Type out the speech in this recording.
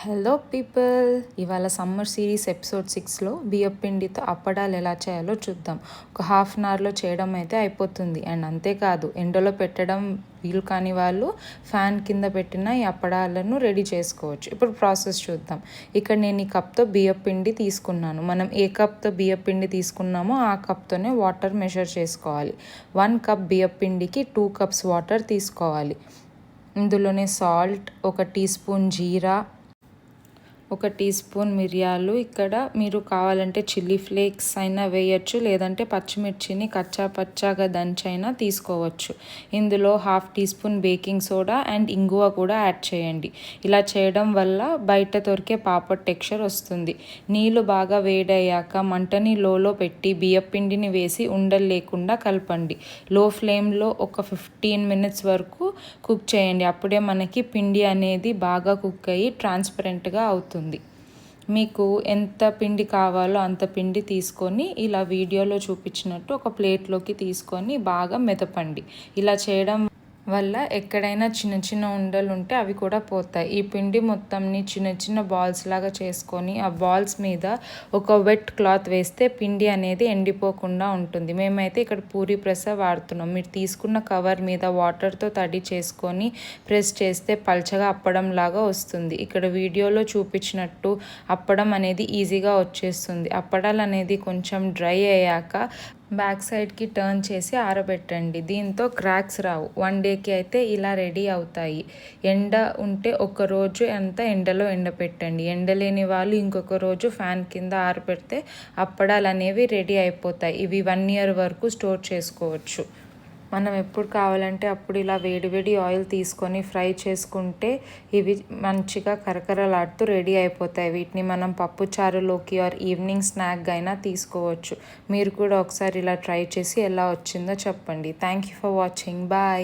Hello people, ఇవాళ summer series episode 6లో బియ్యం పిండితో అప్పడాలు ఎలా చేయాలో చూద్దాం. ఒక హాఫ్ అన్ అవర్లో చేయడం అయితే అయిపోతుంది. అండ్ అంతేకాదు, ఎండలో పెట్టడం వీలు కాని వాళ్ళు ఫ్యాన్ కింద పెట్టిన ఈ అప్పడాలను రెడీ చేసుకోవచ్చు. ఇప్పుడు ప్రాసెస్ చూద్దాం. ఇక్కడ నేను ఈ కప్తో బియ్యం పిండి తీసుకున్నాను. మనం ఏ కప్తో బియ్యం పిండి తీసుకున్నామో ఆ కప్తోనే వాటర్ మెజర్ చేసుకోవాలి. 1 కప్ బియ్యం పిండికి 2 కప్స్ వాటర్ తీసుకోవాలి. ఇందులోనే సాల్ట్, 1 టీ స్పూన్ జీరా, 1 టీ స్పూన్ మిరియాలు, ఇక్కడ మీరు కావాలంటే చిల్లీ ఫ్లేక్స్ అయినా వేయచ్చు, లేదంటే పచ్చిమిర్చిని కచ్చా పచ్చాగా దంచైనా తీసుకోవచ్చు. ఇందులో 1/2 teaspoon baking soda and ఇంగువ కూడా యాడ్ చేయండి. ఇలా చేయడం వల్ల బయట దొరికే పాపడ్ టెక్స్చర్ వస్తుంది. నీళ్ళు బాగా వేడయ్యాక మంటని లోలో పెట్టి బియ్యం పిండిని వేసి ఉండలు లేకుండా కలపండి. లో ఫ్లేమ్లో ఒక 15 మినిట్స్ వరకు కుక్ చేయండి. అప్పుడే మనకి పిండి అనేది బాగా కుక్ అయ్యి ట్రాన్స్పరెంట్గా అవుతుంది. మీకు ఎంత పిండి కావాలో అంత పిండి తీసుకొని ఇలా వీడియోలో చూపించినట్టు ఒక ప్లేట్లోకి తీసుకొని బాగా మెదపండి. ఇలా చేయడం వల్ల ఎక్కడైనా చిన్న చిన్న ఉండలు ఉంటే అవి కూడా పోతాయి. ఈ పిండి మొత్తంని చిన్న చిన్న బాల్స్ లాగా చేసుకొని ఆ బాల్స్ మీద ఒక వెట్ క్లాత్ వేస్తే పిండి అనేది ఎండిపోకుండా ఉంటుంది. మేమైతే ఇక్కడ పూరి ప్రెస్ వాడుతున్నాం. మీరు తీసుకున్న కవర్ మీద వాటర్తో తడి చేసుకొని ప్రెస్ చేస్తే పల్చగా అప్పడం లాగా వస్తుంది. ఇక్కడ వీడియోలో చూపించినట్టు అప్పడం అనేది ఈజీగా వచ్చేస్తుంది. అప్పడాలు అనేది కొంచెం డ్రై అయ్యాక బ్యాక్ సైడ్కి టర్న్ చేసి ఆరబెట్టండి. దీంతో క్రాక్స్ రావు. 1 డేకి అయితే ఇలా రెడీ అవుతాయి. ఎండ ఉంటే ఒక రోజు అంతా ఎండలో ఎండపెట్టండి. ఎండలేని వాళ్ళు ఇంకొక రోజు ఫ్యాన్ కింద ఆరబెడితే అప్పడాలు అనేవి రెడీ అయిపోతాయి. ఇవి 1 ఇయర్ వరకు స్టోర్ చేసుకోవచ్చు. మనం ఎప్పుడు కావాలంటే అప్పుడు ఇలా వేడివేడి ఆయిల్ తీసుకొని ఫ్రై చేసుకుంటే ఇవి మంచిగా కరకరలాడుతూ రెడీ అయిపోతాయి. వీటిని మనం పప్పు చారులోకి ఆర్ ఈవినింగ్ స్నాక్గా అయినా తీసుకోవచ్చు. మీరు కూడా ఒకసారి ఇలా ట్రై చేసి ఎలా వచ్చిందో చెప్పండి. Thank you for watching. Bye.